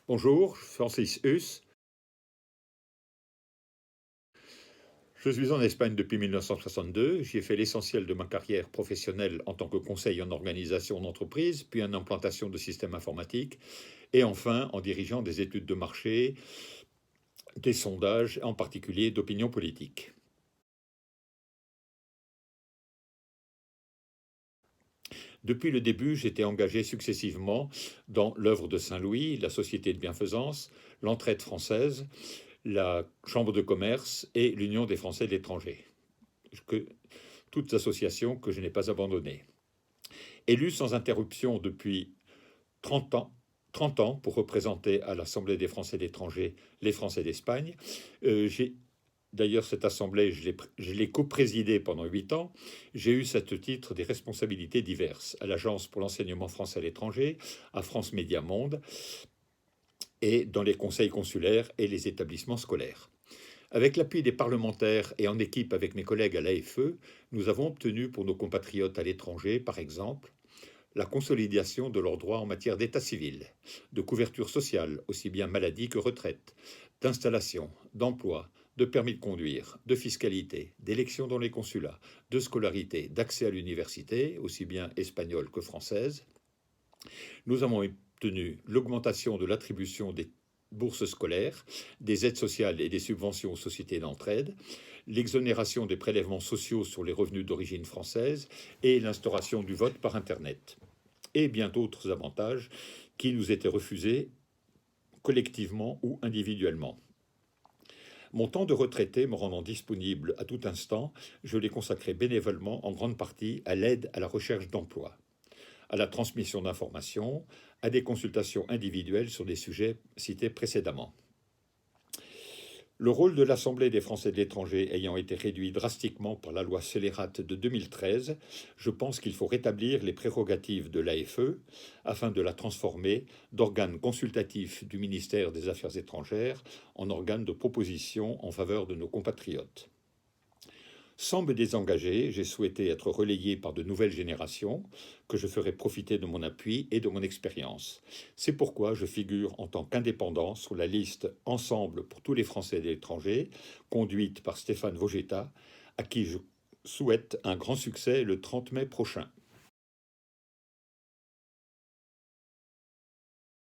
Bonjour, Francis Hus. Je suis en Espagne depuis 1962. J'y ai fait l'essentiel de ma carrière professionnelle en tant que conseiller en organisation d'entreprise, puis en implantation de systèmes informatiques, et enfin en dirigeant des études de marché, des sondages, en particulier d'opinion politique. Depuis le début, j'étais engagé successivement dans l'œuvre de Saint-Louis, la Société de bienfaisance, l'Entraide française, la Chambre de commerce et l'Union des Français de l'étranger. Toutes associations que je n'ai pas abandonnées. Élu sans interruption depuis 30 ans, 30 ans pour représenter à l'Assemblée des Français de l'étranger les Français d'Espagne. J'ai D'ailleurs, cette assemblée, je l'ai coprésidée pendant 8 ans. J'ai eu, à ce titre, des responsabilités diverses à l'Agence pour l'enseignement français à l'étranger, à France Média Monde, et dans les conseils consulaires et les établissements scolaires. Avec l'appui des parlementaires et en équipe avec mes collègues à l'AFE, nous avons obtenu pour nos compatriotes à l'étranger, par exemple, la consolidation de leurs droits en matière d'état civil, de couverture sociale, aussi bien maladie que retraite, d'installation, d'emploi, de permis de conduire, de fiscalité, d'élection dans les consulats, de scolarité, d'accès à l'université, aussi bien espagnole que française. Nous avons obtenu l'augmentation de l'attribution des bourses scolaires, des aides sociales et des subventions aux sociétés d'entraide, l'exonération des prélèvements sociaux sur les revenus d'origine française et l'instauration du vote par Internet. Et bien d'autres avantages qui nous étaient refusés collectivement ou individuellement. Mon temps de retraité me rendant disponible à tout instant, je l'ai consacré bénévolement en grande partie à l'aide à la recherche d'emploi, à la transmission d'informations, à des consultations individuelles sur des sujets cités précédemment. Le rôle de l'Assemblée des Français de l'étranger ayant été réduit drastiquement par la loi scélérate de 2013, je pense qu'il faut rétablir les prérogatives de l'AFE afin de la transformer d'organe consultatif du ministère des Affaires étrangères en organe de proposition en faveur de nos compatriotes. Sans me désengager, j'ai souhaité être relayé par de nouvelles générations, que je ferai profiter de mon appui et de mon expérience. C'est pourquoi je figure en tant qu'indépendant sur la liste Ensemble pour tous les Français de l'étranger, conduite par Stéphane Vogetta, à qui je souhaite un grand succès le 30 mai prochain.